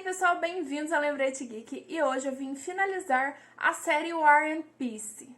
pessoal, bem-vindos ao Lembrete Geek e hoje eu vim finalizar a série War and Peace.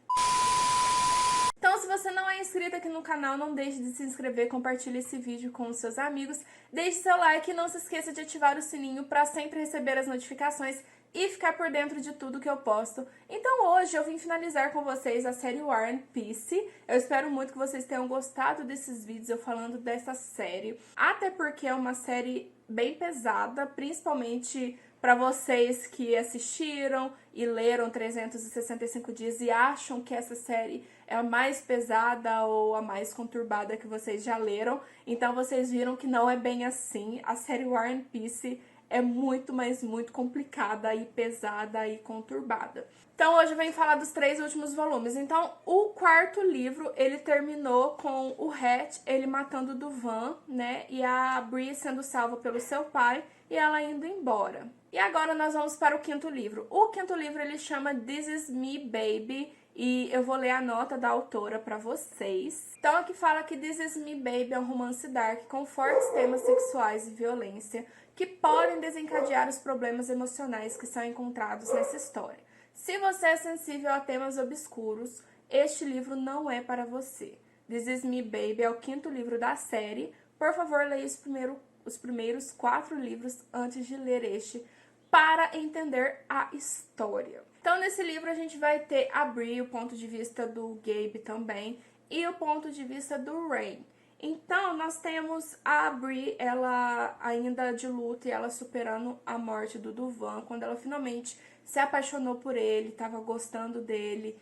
Então, se você não é inscrito aqui no canal, não deixe de se inscrever, compartilhe esse vídeo com os seus amigos, deixe seu like e não se esqueça de ativar o sininho para sempre receber as notificações e ficar por dentro de tudo que eu posto. Então hoje eu vim finalizar com vocês a série War and Peace. Eu espero muito que vocês tenham gostado desses vídeos eu falando dessa série, até porque é uma série bem pesada, principalmente para vocês que assistiram e leram 365 dias e acham que essa série é a mais pesada ou a mais conturbada que vocês já leram. Então vocês viram que não é bem assim. A série War and Peace é muito, mas muito complicada e pesada e conturbada. Então hoje eu venho falar dos 3 últimos volumes. Então o 4º livro, ele terminou com o Hatch, ele matando o Duvan, né? E a Bree sendo salva pelo seu pai e ela indo embora. E agora nós vamos para o 5º livro. O 5º livro ele chama This Is Me, Baby. E eu vou ler a nota da autora para vocês. Então aqui fala que This Is Me, Baby é um romance dark com fortes temas sexuais e violência que podem desencadear os problemas emocionais que são encontrados nessa história. Se você é sensível a temas obscuros, este livro não é para você. This Is Me, Baby é o 5º livro da série. Por favor, leia os primeiros 4 livros antes de ler este, para entender a história. Então, nesse livro a gente vai ter a Bree, o ponto de vista do Gabe também, e o ponto de vista do Rain. Então, nós temos a Bree, ela ainda de luto e ela superando a morte do Duvan, quando ela finalmente se apaixonou por ele, estava gostando dele,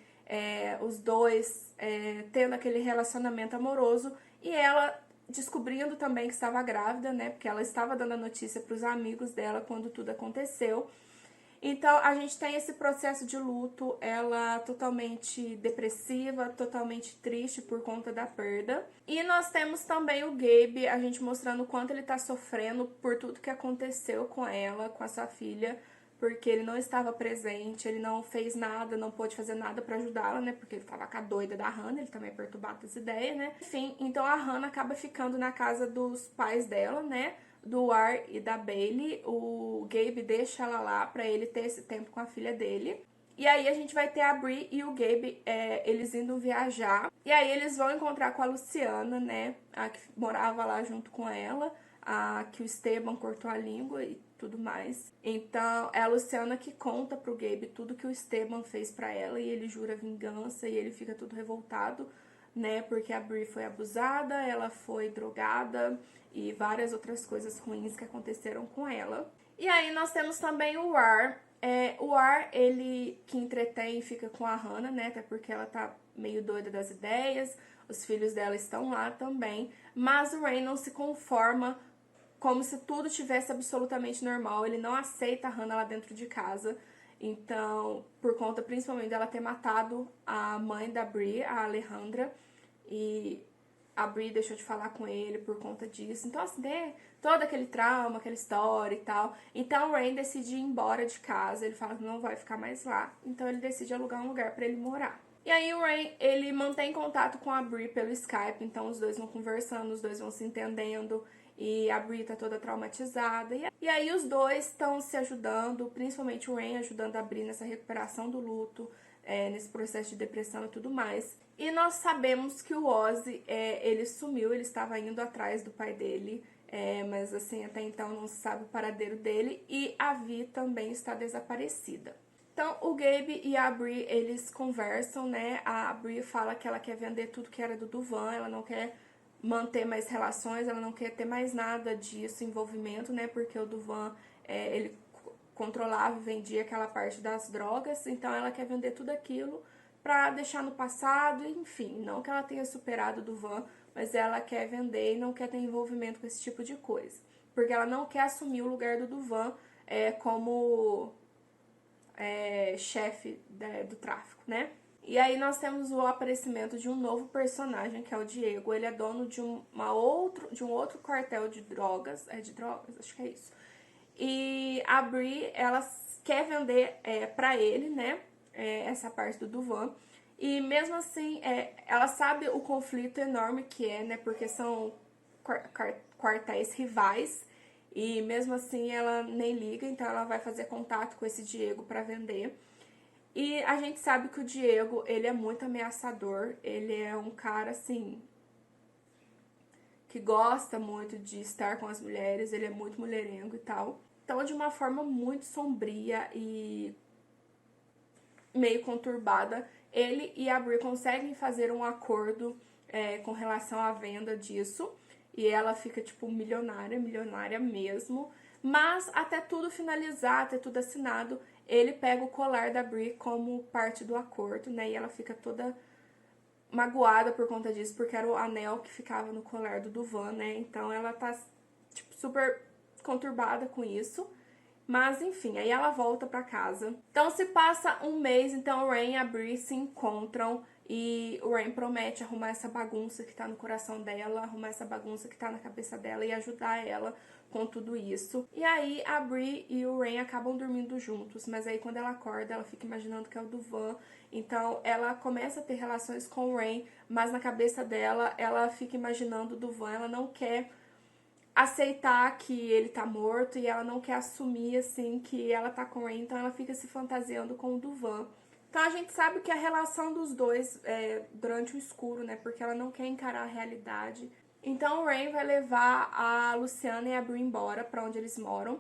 os dois tendo aquele relacionamento amoroso, e ela descobrindo também que estava grávida, né, porque ela estava dando a notícia para os amigos dela quando tudo aconteceu. Então, a gente tem esse processo de luto, ela totalmente depressiva, totalmente triste por conta da perda. E nós temos também o Gabe, a gente mostrando o quanto ele tá sofrendo por tudo que aconteceu com ela, com a sua filha, porque ele não estava presente, ele não fez nada, não pôde fazer nada pra ajudá-la, né, porque ele tava com a doida da Hannah, ele também é perturbado das ideias, né. Enfim, então a Hannah acaba ficando na casa dos pais dela, né, do War e da Bailey. O Gabe deixa ela lá pra ele ter esse tempo com a filha dele. E aí a gente vai ter a Bree e o Gabe, eles indo viajar. E aí eles vão encontrar com a Luciana, né, a que morava lá junto com ela, a que o Esteban cortou a língua e tudo mais. Então é a Luciana que conta pro Gabe tudo que o Esteban fez pra ela e ele jura vingança e ele fica tudo revoltado, né, porque a Bree foi abusada, ela foi drogada e várias outras coisas ruins que aconteceram com ela. E aí nós temos também o War. O War, ele que entretém e fica com a Hannah, né, até porque ela tá meio doida das ideias, os filhos dela estão lá também, mas o Rain não se conforma, como se tudo tivesse absolutamente normal, ele não aceita a Hannah lá dentro de casa. Então, por conta principalmente dela ter matado a mãe da Bree, a Alejandra, e a Bree deixou de falar com ele por conta disso. Então, assim, todo aquele trauma, aquela história e tal. Então, o Rain decide ir embora de casa, ele fala que não vai ficar mais lá. Então, ele decide alugar um lugar pra ele morar. E aí, o Rain, ele mantém contato com a Bree pelo Skype, então os dois vão conversando, os dois vão se entendendo. E a Bree tá toda traumatizada. E aí os dois estão se ajudando, principalmente o Rain ajudando a Bree nessa recuperação do luto, nesse processo de depressão e tudo mais. E nós sabemos que o Ozzy, ele sumiu, ele estava indo atrás do pai dele, mas assim, até então não se sabe o paradeiro dele. E a Vi também está desaparecida. Então, o Gabe e a Bree, eles conversam, né? A Bree fala que ela quer vender tudo que era do Duvan, ela não quer manter mais relações, ela não quer ter mais nada disso, envolvimento, né, porque o Duvan, ele controlava e vendia aquela parte das drogas, então ela quer vender tudo aquilo pra deixar no passado, enfim, não que ela tenha superado o Duvan, mas ela quer vender e não quer ter envolvimento com esse tipo de coisa, porque ela não quer assumir o lugar do Duvan como chefe do tráfico, né. E aí nós temos o aparecimento de um novo personagem, que é o Diego. Ele é dono de um outro quartel de drogas. Acho que é isso. E a Bree, ela quer vender pra ele, né, essa parte do Duvan. E mesmo assim, ela sabe o conflito enorme que né, porque são quartéis rivais. E mesmo assim ela nem liga, então ela vai fazer contato com esse Diego pra vender. E a gente sabe que o Diego, ele é muito ameaçador, ele é um cara assim que gosta muito de estar com as mulheres, ele é muito mulherengo e tal. Então, de uma forma muito sombria e meio conturbada, ele e a Bri conseguem fazer um acordo com relação à venda disso. E ela fica, tipo, milionária, milionária mesmo. Mas até tudo finalizar, até tudo assinado, ele pega o colar da Bri como parte do acordo, né? E ela fica toda magoada por conta disso, porque era o anel que ficava no colar do Duvan, né? Então ela tá, tipo, super conturbada com isso. Mas, enfim, aí ela volta pra casa. Então, se passa um mês, então o Rain e a Bri se encontram e o Rain promete arrumar essa bagunça que tá no coração dela, arrumar essa bagunça que tá na cabeça dela e ajudar ela com tudo isso. E aí, a Bri e o Rain acabam dormindo juntos, mas aí quando ela acorda, ela fica imaginando que é o Duvan. Então, ela começa a ter relações com o Rain, mas na cabeça dela, ela fica imaginando o Duvan, ela não quer aceitar que ele tá morto e ela não quer assumir, assim, que ela tá com ele, então ela fica se fantasiando com o Duvan. Então a gente sabe que a relação dos dois é durante o escuro, né, porque ela não quer encarar a realidade. Então o Rain vai levar a Luciana e a Bri embora pra onde eles moram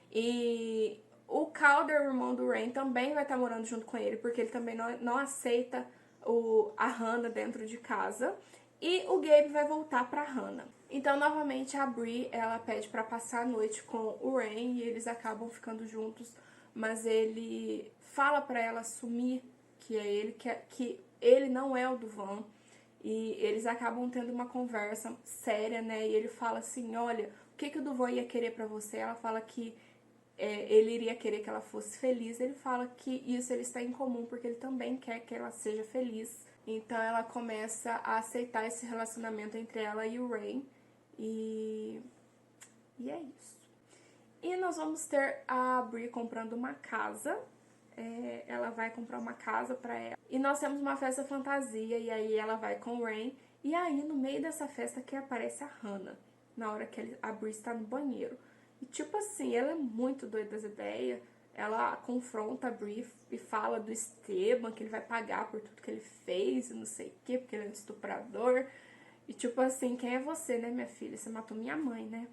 e o Calder, o irmão do Rain, também vai estar morando junto com ele, porque ele também não aceita a Hannah dentro de casa. E o Gabe vai voltar pra Hannah. Então, novamente, a Bri, ela pede pra passar a noite com o Rain e eles acabam ficando juntos, mas ele fala pra ela assumir que é ele, que ele não é o Duvan. E eles acabam tendo uma conversa séria, né? E ele fala assim, olha, o que o Duvan ia querer pra você? Ela fala que ele iria querer que ela fosse feliz. Ele fala que isso eles têm em comum, porque ele também quer que ela seja feliz. Então ela começa a aceitar esse relacionamento entre ela e o Rain. E é isso. E nós vamos ter a Bri comprando uma casa. Ela vai comprar uma casa pra ela. E nós temos uma festa fantasia, e aí ela vai com o Rain. E aí, no meio dessa festa, que aparece a Hannah, na hora que a Bri está no banheiro. E tipo assim, ela é muito doida das ideias. Ela confronta a Bri e fala do Esteban, que ele vai pagar por tudo que ele fez e não sei o quê, porque ele é um estuprador. E tipo assim, quem é você, né, minha filha? Você matou minha mãe, né?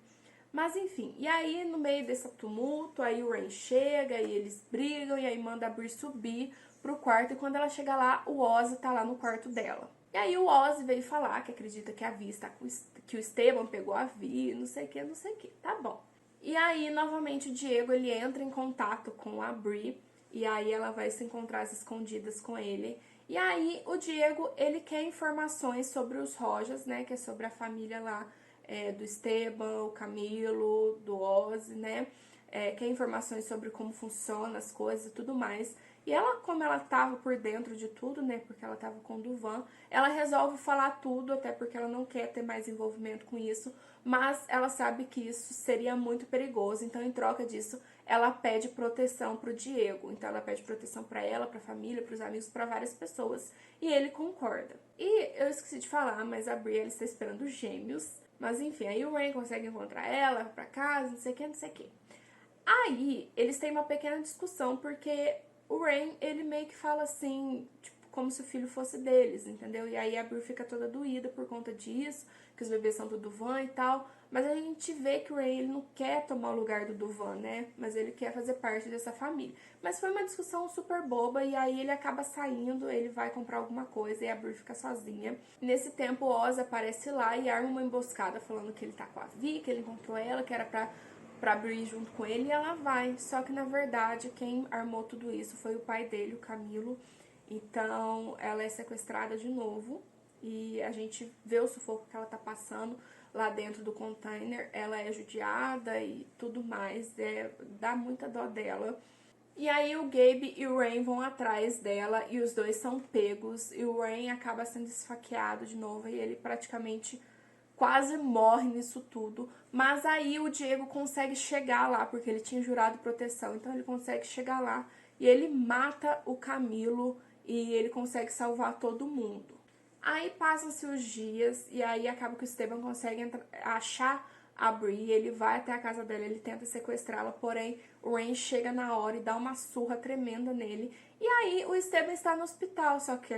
Mas enfim, e aí no meio desse tumulto, aí o Rain chega e eles brigam e aí manda a Bri subir pro quarto. E quando ela chega lá, o Ozzy tá lá no quarto dela. E aí o Ozzy veio falar que acredita que a Vi está que o Esteban pegou a Vi, não sei o que, não sei o que. Tá bom. E aí, novamente, o Diego, ele entra em contato com a Bri, e aí ela vai se encontrar às escondidas com ele. E aí, o Diego, ele quer informações sobre os Rojas, né, que é sobre a família lá do Esteban, o Camilo, do Ozzy, né, quer informações sobre como funcionam as coisas e tudo mais. E ela, como ela tava por dentro de tudo, né, porque ela tava com o Duvan, ela resolve falar tudo, até porque ela não quer ter mais envolvimento com isso, mas ela sabe que isso seria muito perigoso, então em troca disso, ela pede proteção pro Diego. Então ela pede proteção pra ela, pra família, pros amigos, pra várias pessoas, e ele concorda. E eu esqueci de falar, mas a Bri, ela está esperando gêmeos, mas enfim, aí o Rain consegue encontrar ela, vai pra casa, não sei o que, não sei o que. Aí, eles têm uma pequena discussão, porque o Rain, ele meio que fala assim, tipo, como se o filho fosse deles, entendeu? E aí a Bri fica toda doída por conta disso, que os bebês são do Duvan e tal. Mas a gente vê que o Rain, ele não quer tomar o lugar do Duvan, né? Mas ele quer fazer parte dessa família. Mas foi uma discussão super boba, e aí ele acaba saindo, ele vai comprar alguma coisa e a Bri fica sozinha. Nesse tempo, o Oz aparece lá e arma uma emboscada falando que ele tá com a Vi, que ele encontrou ela, que era pra Bri junto com ele, e ela vai. Só que, na verdade, quem armou tudo isso foi o pai dele, o Camilo. Então, ela é sequestrada de novo e a gente vê o sufoco que ela tá passando lá dentro do container. Ela é judiada e tudo mais, dá muita dó dela. E aí o Gabe e o Rain vão atrás dela e os dois são pegos. E o Rain acaba sendo esfaqueado de novo e ele praticamente quase morre nisso tudo. Mas aí o Diego consegue chegar lá, porque ele tinha jurado proteção. Então ele consegue chegar lá e ele mata o Camilo e ele consegue salvar todo mundo. Aí passam-se os dias e aí acaba que o Esteban consegue achar a Bree, ele vai até a casa dela, ele tenta sequestrá-la, porém o Rain chega na hora e dá uma surra tremenda nele. E aí o Esteban está no hospital, só que...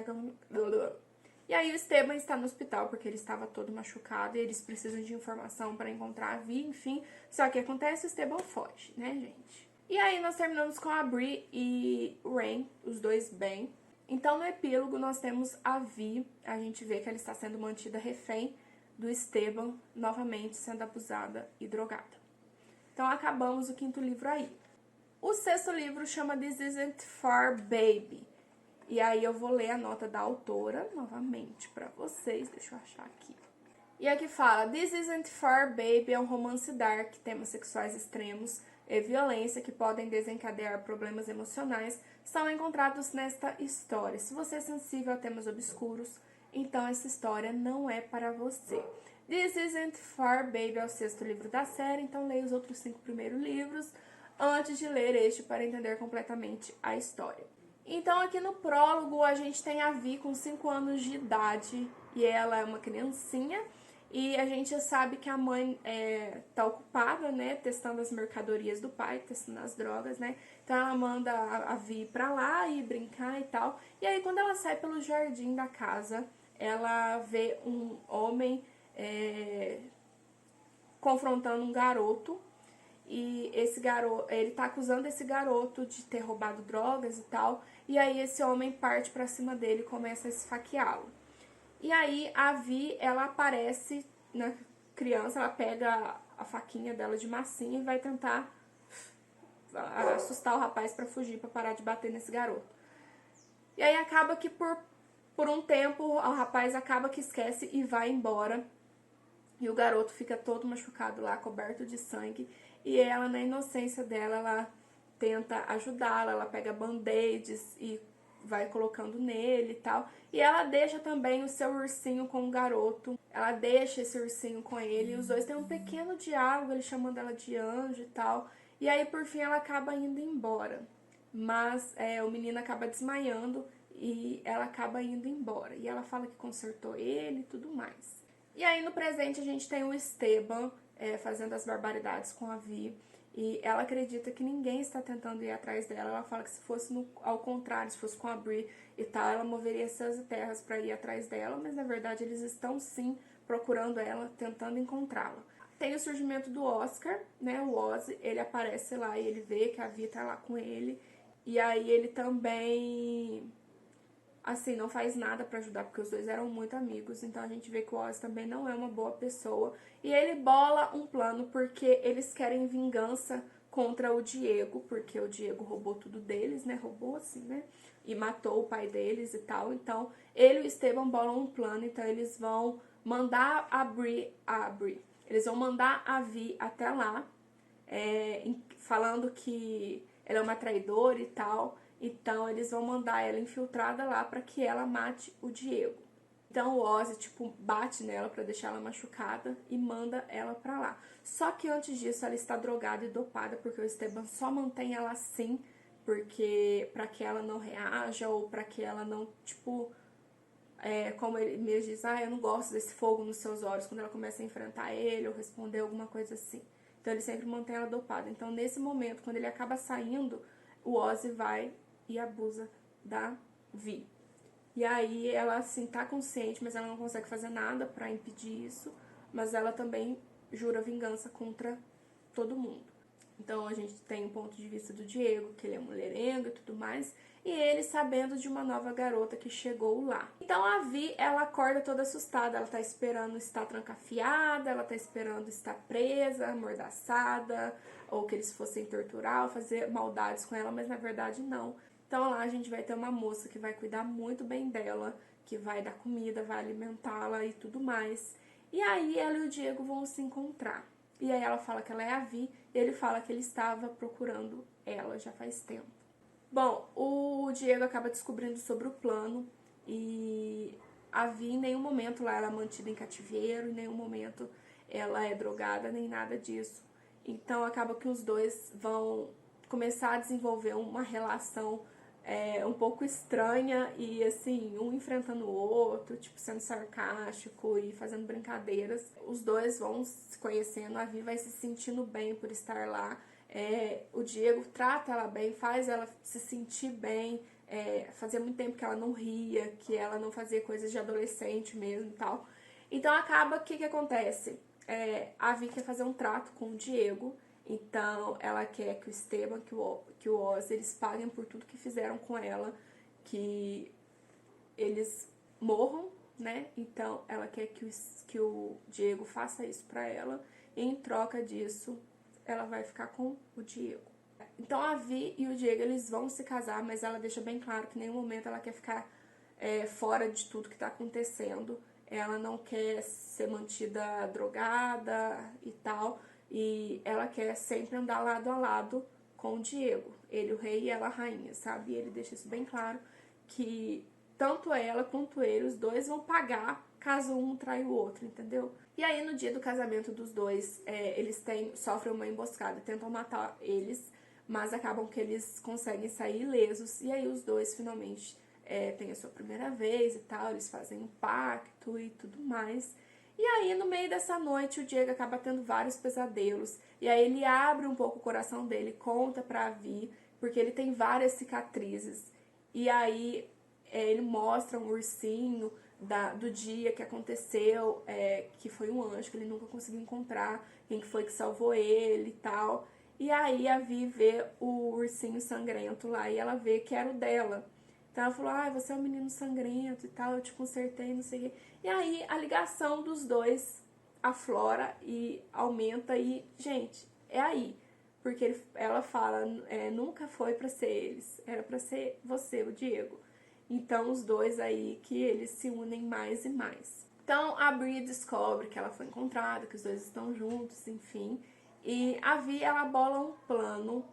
E aí o Esteban está no hospital porque ele estava todo machucado e eles precisam de informação para encontrar a Vi, enfim. Só que acontece, o Esteban foge, né, gente? E aí nós terminamos com a Bree e o Rain, os dois bem. Então no epílogo nós temos a Vi, a gente vê que ela está sendo mantida refém do Esteban, novamente sendo abusada e drogada. Então acabamos o 5º livro aí. O 6º livro chama This Isn't For Baby. E aí eu vou ler a nota da autora novamente pra vocês, deixa eu achar aqui. E aqui fala, This Isn't For Baby é um romance dark, temas sexuais extremos e violência que podem desencadear problemas emocionais são encontrados nesta história. Se você é sensível a temas obscuros, então essa história não é para você. This Isn't For Baby é o 6º livro da série, então leia os outros 5 primeiros livros antes de ler este para entender completamente a história. Então aqui no prólogo a gente tem a Vi com 5 anos de idade e ela é uma criancinha e a gente já sabe que a mãe tá ocupada, né, testando as mercadorias do pai, testando as drogas, né, então ela manda a Vi pra lá e brincar e tal, e aí quando ela sai pelo jardim da casa, ela vê um homem confrontando um garoto. E esse garoto, ele tá acusando esse garoto de ter roubado drogas e tal. E aí esse homem parte pra cima dele e começa a esfaqueá-lo. E aí a Vi, ela aparece na criança, ela pega a faquinha dela de massinha e vai tentar assustar o rapaz pra fugir, pra parar de bater nesse garoto. E aí acaba que por um tempo o rapaz acaba que esquece e vai embora. E o garoto fica todo machucado lá, coberto de sangue. E ela, na inocência dela, ela tenta ajudá-la, ela pega band-aids e vai colocando nele e tal. E ela deixa também o seu ursinho com o garoto. Ela deixa esse ursinho com ele. E os dois têm um pequeno diálogo, ele chamando ela de anjo e tal. E aí, por fim, ela acaba indo embora. Mas o menino acaba desmaiando e ela acaba indo embora. E ela fala que consertou ele e tudo mais. E aí, no presente, a gente tem o Esteban fazendo as barbaridades com a Vi. E ela acredita que ninguém está tentando ir atrás dela. Ela fala que se fosse ao contrário, se fosse com a Bree e tal, ela moveria céus e terras para ir atrás dela. Mas, na verdade, eles estão, sim, procurando ela, tentando encontrá-la. Tem o surgimento do Oscar, né? O Ozzy, ele aparece lá e ele vê que a Vi tá lá com ele. E aí, ele também... assim, não faz nada pra ajudar, porque os dois eram muito amigos, então a gente vê que o Ozzy também não é uma boa pessoa. E ele bola um plano porque eles querem vingança contra o Diego, porque o Diego roubou tudo deles, né, roubou assim, né, e matou o pai deles e tal. Então, ele e o Esteban bolam um plano, então eles vão mandar eles vão mandar a Vi até lá, falando que ela é uma traidora e tal. Então, eles vão mandar ela infiltrada lá pra que ela mate o Diego. Então, o Ozzy, tipo, bate nela pra deixar ela machucada e manda ela pra lá. Só que antes disso, ela está drogada e dopada, porque o Esteban só mantém ela assim, porque pra que ela não reaja ou pra que ela não, tipo... como ele mesmo diz, eu não gosto desse fogo nos seus olhos, quando ela começa a enfrentar ele ou responder alguma coisa assim. Então, ele sempre mantém ela dopada. Então, nesse momento, quando ele acaba saindo, o Ozzy vai e abusa da Vi. E aí ela, assim, tá consciente, mas ela não consegue fazer nada pra impedir isso, mas ela também jura vingança contra todo mundo. Então a gente tem o ponto de vista do Diego, que ele é mulherengo e tudo mais, e ele sabendo de uma nova garota que chegou lá. Então a Vi, ela acorda toda assustada, ela tá esperando estar trancafiada, ela tá esperando estar presa, amordaçada, ou que eles fossem torturar ou fazer maldades com ela, mas na verdade não. Então lá a gente vai ter uma moça que vai cuidar muito bem dela, que vai dar comida, vai alimentá-la e tudo mais. E aí ela e o Diego vão se encontrar. E aí ela fala que ela é a Vi, e ele fala que ele estava procurando ela já faz tempo. Bom, o Diego acaba descobrindo sobre o plano e a Vi em nenhum momento lá ela é mantida em cativeiro, em nenhum momento ela é drogada, nem nada disso. Então acaba que os dois vão começar a desenvolver uma relação um pouco estranha e assim, um enfrentando o outro, tipo, sendo sarcástico e fazendo brincadeiras. Os dois vão se conhecendo, a Vi vai se sentindo bem por estar lá. O Diego trata ela bem, faz ela se sentir bem. Fazia muito tempo que ela não ria, que ela não fazia coisas de adolescente mesmo e tal. Então acaba, o que acontece? A Vi quer fazer um trato com o Diego. Então, ela quer que o Esteban, que o Ozzy, eles paguem por tudo que fizeram com ela, que eles morram, né? Então, ela quer que o Diego faça isso pra ela, e em troca disso, ela vai ficar com o Diego. Então, a Vi e o Diego, eles vão se casar, mas ela deixa bem claro que em nenhum momento ela quer ficar fora de tudo que tá acontecendo. Ela não quer ser mantida drogada e tal, e ela quer sempre andar lado a lado com o Diego. Ele o rei e ela a rainha, sabe? E ele deixa isso bem claro, que tanto ela quanto ele, os dois vão pagar caso um trai o outro, entendeu? E aí, no dia do casamento dos dois, eles sofrem uma emboscada, tentam matar eles, mas acabam que eles conseguem sair ilesos, e aí os dois finalmente têm a sua primeira vez e tal, eles fazem um pacto e tudo mais. E aí, no meio dessa noite, o Diego acaba tendo vários pesadelos. E aí ele abre um pouco o coração dele, conta pra Vi, porque ele tem várias cicatrizes. E aí ele mostra um ursinho do dia que aconteceu, que foi um anjo que ele nunca conseguiu encontrar, quem que foi que salvou ele e tal. E aí a Vi vê o ursinho sangrento lá e ela vê que era o dela. Então ela falou, você é um menino sangrento e tal, eu te consertei, não sei o quê. E aí a ligação dos dois aflora e aumenta e, gente, é aí. Porque ela fala, nunca foi pra ser eles, era pra ser você, o Diego. Então os dois aí que eles se unem mais e mais. Então a Bri descobre que ela foi encontrada, que os dois estão juntos, enfim. E a Vi, ela bola um plano.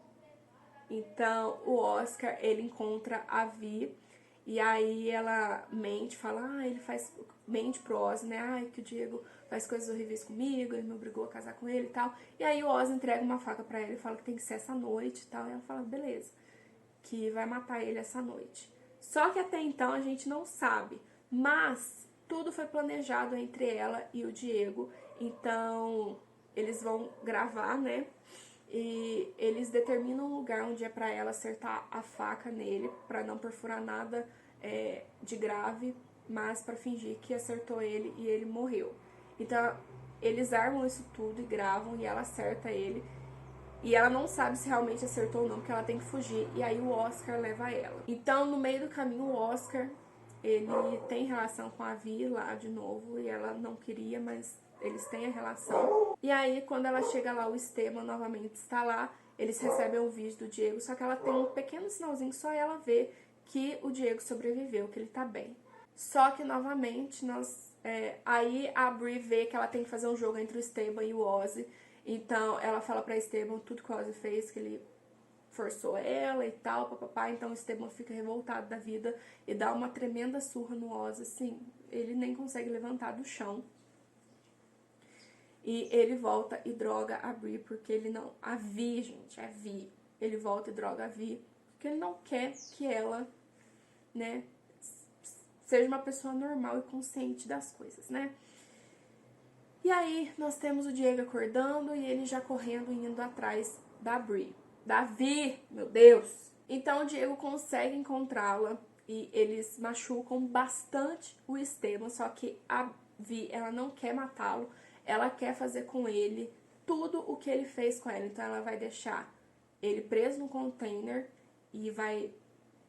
Então, o Oscar, ele encontra a Vi, e aí ela mente, fala, mente pro Ozzy, né, que o Diego faz coisas horríveis comigo, ele me obrigou a casar com ele e tal. E aí o Ozzy entrega uma faca pra ela e fala que tem que ser essa noite e tal, e ela fala, beleza, que vai matar ele essa noite. Só que até então a gente não sabe, mas tudo foi planejado entre ela e o Diego, então eles vão gravar, né, e eles determinam um lugar onde é pra ela acertar a faca nele, pra não perfurar nada de grave, mas pra fingir que acertou ele e ele morreu. Então eles armam isso tudo e gravam, e ela acerta ele, e ela não sabe se realmente acertou ou não, porque ela tem que fugir, e aí o Oscar leva ela. Então, no meio do caminho, o Oscar, ele tem relação com a Vi lá de novo, e ela não queria, mas eles têm a relação. E aí, quando ela chega lá, o Esteban novamente está lá, eles recebem um vídeo do Diego, só que ela tem um pequeno sinalzinho que só ela vê que o Diego sobreviveu, que ele tá bem. Só que, novamente, aí a Bri vê que ela tem que fazer um jogo entre o Esteban e o Ozzy. Então, ela fala pra Esteban tudo que o Ozzy fez, que ele forçou ela e tal, papapá. Então, o Esteban fica revoltado da vida e dá uma tremenda surra no Ozzy, assim. Ele nem consegue levantar do chão. E ele volta e droga a Bri, porque ele não... A Vi, gente, a Vi. Ele volta e droga a Vi, porque ele não quer que ela, né, seja uma pessoa normal e consciente das coisas, né? E aí, nós temos o Diego acordando e ele já correndo e indo atrás da Bri. Da Vi, meu Deus! Então, o Diego consegue encontrá-la e eles machucam bastante o Esteban, só que a Vi, ela não quer matá-lo, ela quer fazer com ele tudo o que ele fez com ela. Então, ela vai deixar ele preso no container e vai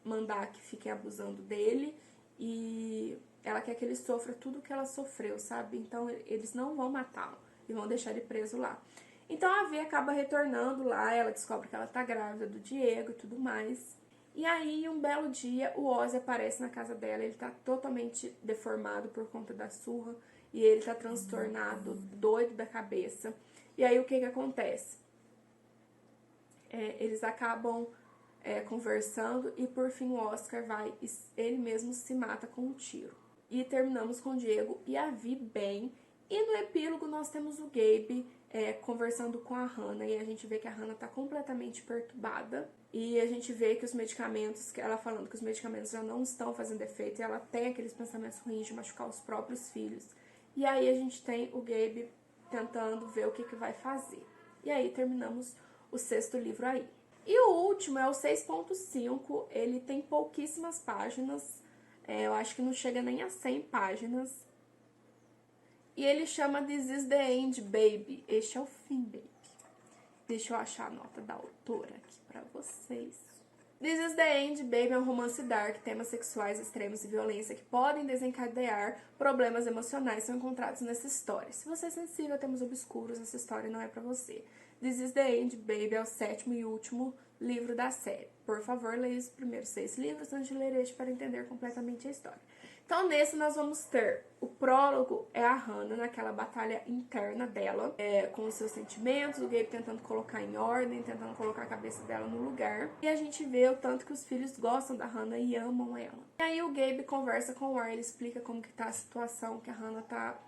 mandar que fiquem abusando dele, e ela quer que ele sofra tudo que ela sofreu, sabe? Então eles não vão matá-lo e vão deixar ele preso lá. Então a Vi acaba retornando lá, ela descobre que ela tá grávida do Diego e tudo mais. E aí, um belo dia, o Ozzy aparece na casa dela, ele tá totalmente deformado por conta da surra, e ele tá transtornado, doido da cabeça. E aí, o que que acontece? Eles acabam conversando, e por fim o Oscar ele mesmo se mata com um tiro. E terminamos com o Diego e a Vi bem. E no epílogo nós temos o Gabe conversando com a Hannah, e a gente vê que a Hannah tá completamente perturbada. E a gente vê que os medicamentos, ela falando que os medicamentos já não estão fazendo efeito, e ela tem aqueles pensamentos ruins de machucar os próprios filhos. E aí a gente tem o Gabe tentando ver o que vai fazer. E aí terminamos o 6º livro aí. E o último é o 6.5, ele tem pouquíssimas páginas, eu acho que não chega nem a 100 páginas. E ele chama This is the End, Baby. Este é o fim, baby. Deixa eu achar a nota da autora aqui pra vocês. This is the End, Baby é um romance dark, temas sexuais extremos e violência que podem desencadear problemas emocionais são encontrados nessa história. Se você é sensível a temas obscuros, essa história não é pra você. This is the End, Baby é o 7º e último livro da série. Por favor, leia os primeiros 6 livros antes de ler este para entender completamente a história. Então, nesse nós vamos ter o prólogo, é a Hannah naquela batalha interna dela, com os seus sentimentos, o Gabe tentando colocar em ordem, tentando colocar a cabeça dela no lugar. E a gente vê o tanto que os filhos gostam da Hannah e amam ela. E aí o Gabe conversa com o Ar, ele explica como que tá a situação, que a Hannah tá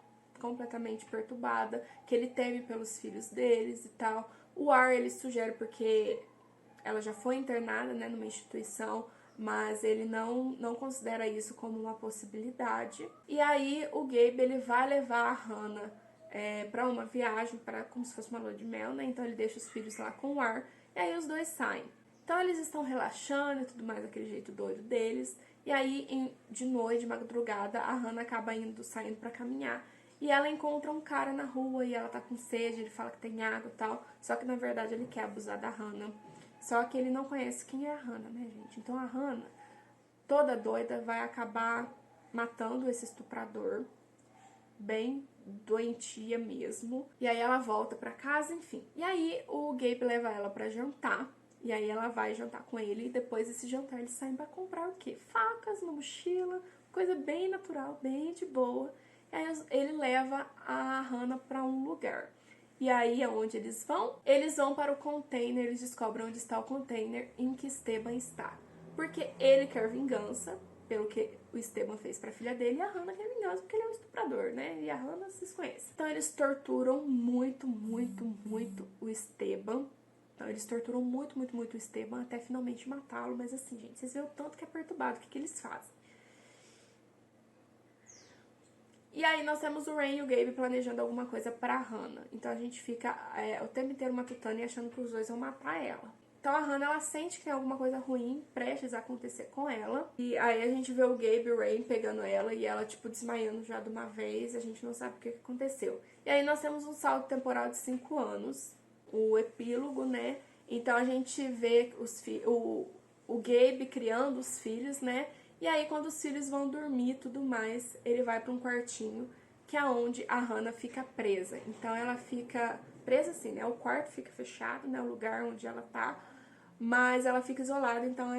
completamente perturbada, que ele teme pelos filhos deles e tal. O Ar, ele sugere porque ela já foi internada, né, numa instituição, mas ele não considera isso como uma possibilidade. E aí o Gabe, ele vai levar a Hannah para uma viagem, como se fosse uma lua de mel, né? Então ele deixa os filhos lá com o Ar, e aí os dois saem. Então eles estão relaxando e tudo mais, daquele jeito doido deles. E aí, de noite, de madrugada, a Hannah acaba saindo para caminhar. E ela encontra um cara na rua e ela tá com sede, ele fala que tem água e tal. Só que na verdade ele quer abusar da Hannah. Só que ele não conhece quem é a Hannah, né, gente? Então a Hannah, toda doida, vai acabar matando esse estuprador, bem doentia mesmo. E aí ela volta pra casa, enfim. E aí o Gabe leva ela pra jantar. E aí ela vai jantar com ele. E depois desse jantar eles saem pra comprar o quê? Facas, uma mochila, coisa bem natural, bem de boa. E aí ele leva a Hannah pra um lugar. E aí, aonde eles vão? Eles vão para o container, eles descobrem onde está o container em que Esteban está. Porque ele quer vingança, pelo que o Esteban fez para a filha dele, e a Hannah quer vingança porque ele é um estuprador, né? E a Hannah se conhece. Então, eles torturam muito, muito, muito o Esteban. Então, eles torturam muito, muito, muito o Esteban até finalmente matá-lo. Mas assim, gente, vocês veem o tanto que é perturbado, o que eles fazem. E aí nós temos o Rain e o Gabe planejando alguma coisa pra Hannah. Então a gente fica o tempo inteiro matutando e achando que os dois vão matar ela. Então a Hannah, ela sente que tem alguma coisa ruim prestes a acontecer com ela. E aí a gente vê o Gabe e o Rain pegando ela e ela, tipo, desmaiando já de uma vez. A gente não sabe o que aconteceu. E aí nós temos um salto temporal de 5 anos. O epílogo, né? Então a gente vê o Gabe criando os filhos, né? E aí, quando os filhos vão dormir e tudo mais, ele vai para um quartinho, que é onde a Hannah fica presa. Então, ela fica presa assim, né? O quarto fica fechado, né? O lugar onde ela tá, mas ela fica isolada, então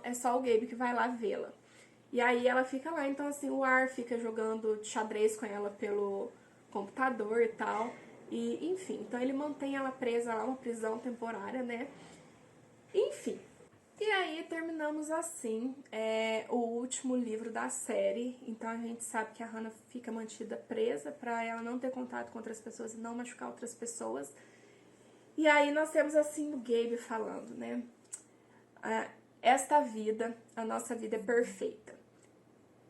é só o Gabe que vai lá vê-la. E aí, ela fica lá, então assim, o Ar fica jogando xadrez com ela pelo computador e tal. E, enfim, então ele mantém ela presa lá, uma prisão temporária, né? Enfim. E aí terminamos assim o último livro da série. Então a gente sabe que a Hannah fica mantida presa pra ela não ter contato com outras pessoas e não machucar outras pessoas. E aí nós temos assim o Gabe falando, né? Esta vida, a nossa vida é perfeita.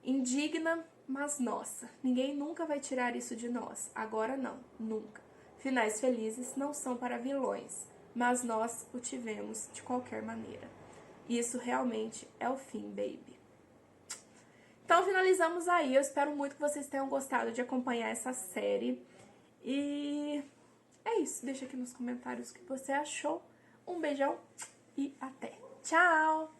Indigna, mas nossa. Ninguém nunca vai tirar isso de nós. Agora não, nunca. Finais felizes não são para vilões, mas nós o tivemos de qualquer maneira. Isso realmente é o fim, baby. Então, finalizamos aí. Eu espero muito que vocês tenham gostado de acompanhar essa série. E é isso. Deixa aqui nos comentários o que você achou. Um beijão e até. Tchau!